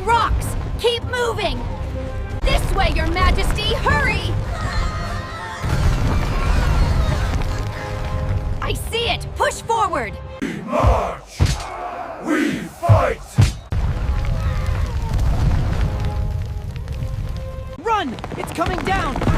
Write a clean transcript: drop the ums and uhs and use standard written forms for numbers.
throwing rocks! Keep moving! This way, Your Majesty! Hurry! I see it! Push forward! We march! We fight! Run! It's coming down!